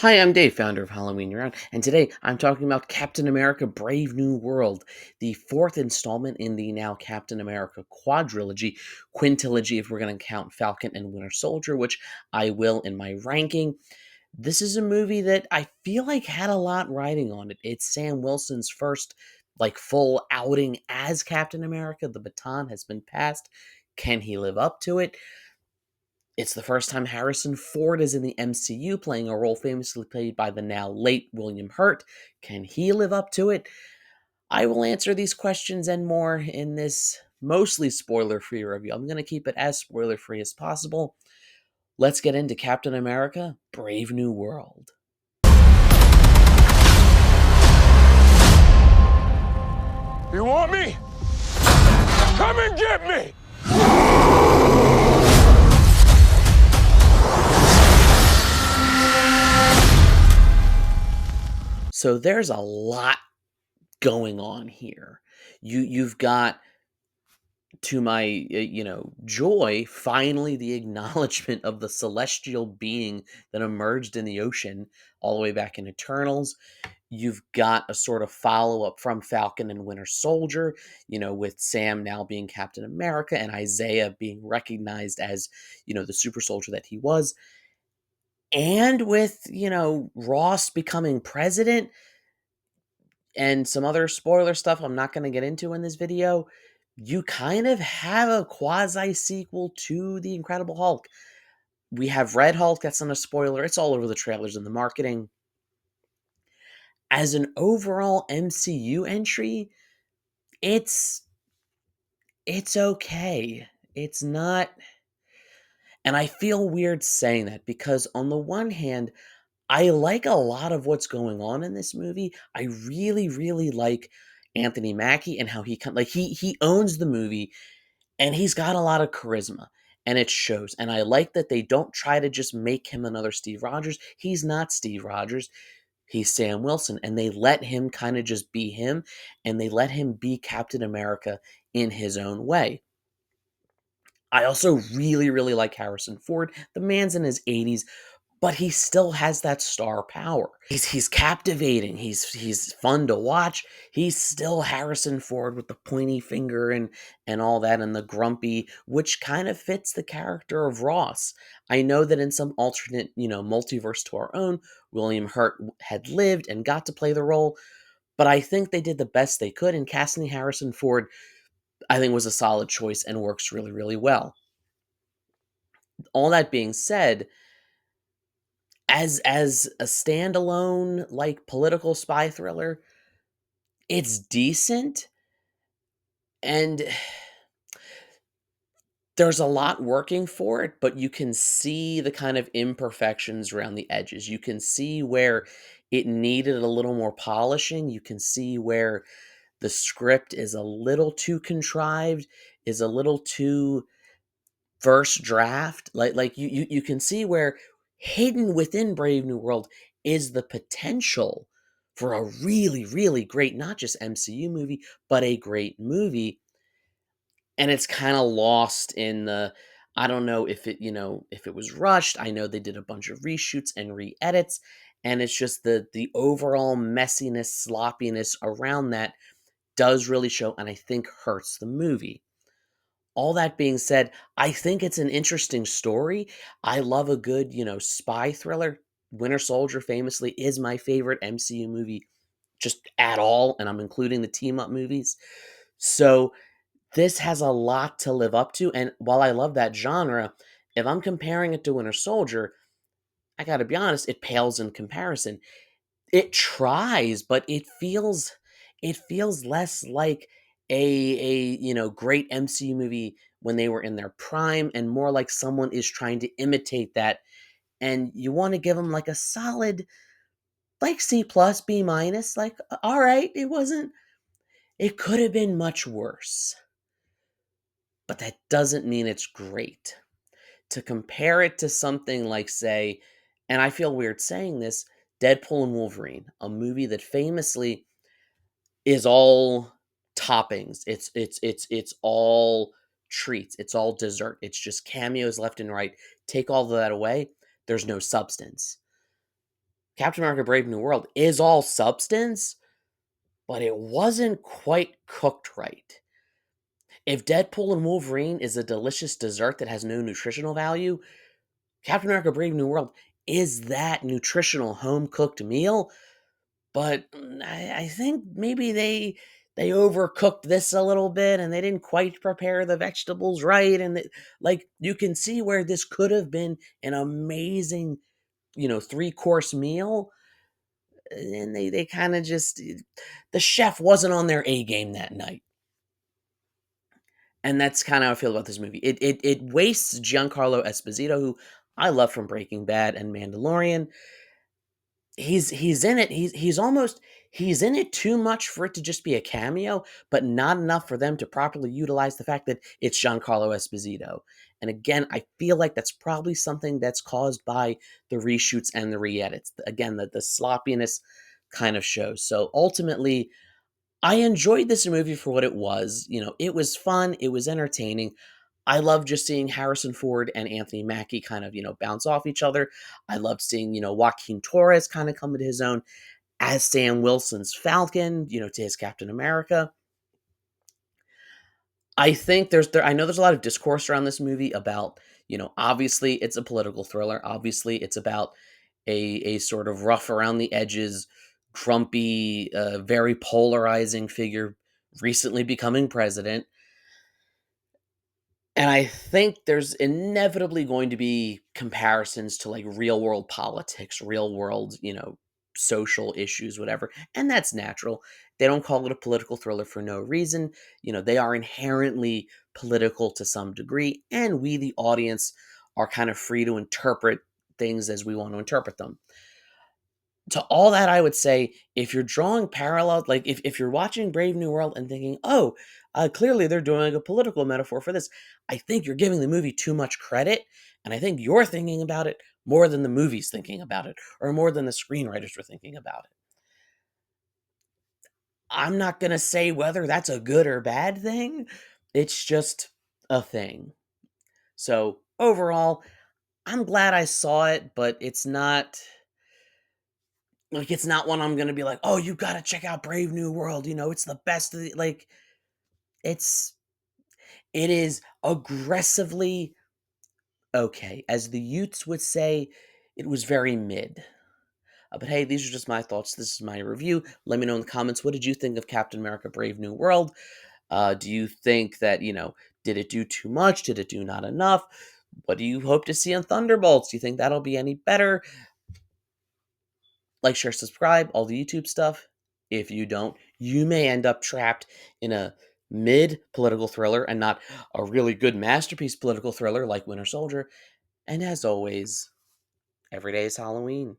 Hi, I'm Dave, founder of Halloween Year Round, and today I'm talking about Captain America Brave New World, the fourth installment in the now Captain America quintilogy if we're going to count Falcon and Winter Soldier, which I will in my ranking. This is a movie that I feel like had a lot riding on it. It's Sam Wilson's first full outing as Captain America. The baton has been passed. Can he live up to it? It's the first time Harrison Ford is in the MCU, playing a role famously played by the now late William Hurt. Can he live up to it? I will answer these questions and more in this mostly spoiler free review. I'm going to keep it as spoiler free as possible. Let's get into Captain America Brave New World. You want me? Come and get me! So there's a lot going on here. You've got, to my joy, finally the acknowledgement of the celestial being that emerged in the ocean all the way back in Eternals. You've got a sort of follow-up from Falcon and Winter Soldier, with Sam now being Captain America and Isaiah being recognized as, the super soldier that he was. And with, Ross becoming president and some other spoiler stuff I'm not going to get into in this video, you kind of have a quasi sequel to The Incredible Hulk. We have Red Hulk, that's not a spoiler, it's all over the trailers and the marketing. As an overall MCU entry, it's okay. It's not, and I feel weird saying that because on the one hand, I like a lot of what's going on in this movie. I really, really like Anthony Mackie and how he owns the movie, and he's got a lot of charisma, and it shows. And I like that they don't try to just make him another Steve Rogers. He's not Steve Rogers. He's Sam Wilson, and they let him kind of just be him, and they let him be Captain America in his own way. I also really, really like Harrison Ford. The man's in his 80s, but he still has that star power. He's captivating. He's fun to watch. He's still Harrison Ford with the pointy finger and all that, and the grumpy, which kind of fits the character of Ross. I know that in some alternate, multiverse to our own, William Hurt had lived and got to play the role, but I think they did the best they could, and casting Harrison Ford, I think, was a solid choice and works really, really well. All that being said, as a standalone political spy thriller, it's decent, and there's a lot working for it, but you can see the kind of imperfections around the edges. You can see where it needed a little more polishing. You can see where the script is a little too contrived, is a little too first draft. You can see where hidden within Brave New World is the potential for a really, really great, not just MCU movie, but a great movie. And it's kind of lost in the, I don't know if it was rushed. I know they did a bunch of reshoots and re-edits, and it's just the overall messiness, sloppiness around that does really show, and I think hurts the movie. All that being said, I think it's an interesting story. I love a good, spy thriller. Winter Soldier famously is my favorite MCU movie just at all, and I'm including the team up movies. So this has a lot to live up to, and while I love that genre, if I'm comparing it to Winter Soldier, I got to be honest, it pales in comparison. It tries, but it feels less like a great MCU movie when they were in their prime, and more like someone is trying to imitate that, and you want to give them like a solid C plus, B minus, all right, it could have been much worse, but that doesn't mean it's great. To compare it to something like, say, and I feel weird saying this, Deadpool and Wolverine, a movie that famously is all toppings. It's all treats. It's all dessert. It's just cameos left and right. Take all of that away, there's no substance. Captain America Brave New World is all substance, but it wasn't quite cooked right. If Deadpool and Wolverine is a delicious dessert that has no nutritional value, Captain America Brave New World is that nutritional home cooked meal. But I think maybe they overcooked this a little bit and they didn't quite prepare the vegetables right. And like you can see where this could have been an amazing, 3-course meal. And they kind of just, the chef wasn't on their A game that night. And that's kind of how I feel about this movie. It wastes Giancarlo Esposito, who I love from Breaking Bad and Mandalorian. He's in it. He's in it too much for it to just be a cameo, but not enough for them to properly utilize the fact that it's Giancarlo Esposito. And again, I feel like that's probably something that's caused by the reshoots and the re-edits. Again, the sloppiness kind of shows. So ultimately, I enjoyed this movie for what it was. It was fun, it was entertaining. I love just seeing Harrison Ford and Anthony Mackie kind of, bounce off each other. I loved seeing, Joaquin Torres kind of come into his own as Sam Wilson's Falcon, to his Captain America. I think I know there's a lot of discourse around this movie about, obviously it's a political thriller. Obviously it's about a sort of rough around the edges, grumpy, very polarizing figure recently becoming president. And I think there's inevitably going to be comparisons to like real world politics, real world, social issues, whatever. And that's natural. They don't call it a political thriller for no reason. They are inherently political to some degree. And we, the audience, are kind of free to interpret things as we want to interpret them. To all that, I would say, if you're drawing parallels, like if you're watching Brave New World and thinking, oh, clearly they're doing a political metaphor for this, I think you're giving the movie too much credit. And I think you're thinking about it more than the movie's thinking about it, or more than the screenwriters were thinking about it. I'm not going to say whether that's a good or bad thing. It's just a thing. So overall, I'm glad I saw it, but it's not one I'm gonna be like, "Oh, you gotta check out Brave New World, it's the best of the," like, it's it is aggressively okay. As the youths would say, it was very mid. But hey, these are just my thoughts. This is my review. Let me know in the comments, what did you think of Captain America: Brave New World? Do you think that, did it do too much? Did it do not enough? What do you hope to see on Thunderbolts? Do you think that'll be any better? Like, share, subscribe, all the YouTube stuff. If you don't, you may end up trapped in a mid political thriller and not a really good masterpiece political thriller like Winter Soldier. And as always, every day is Halloween.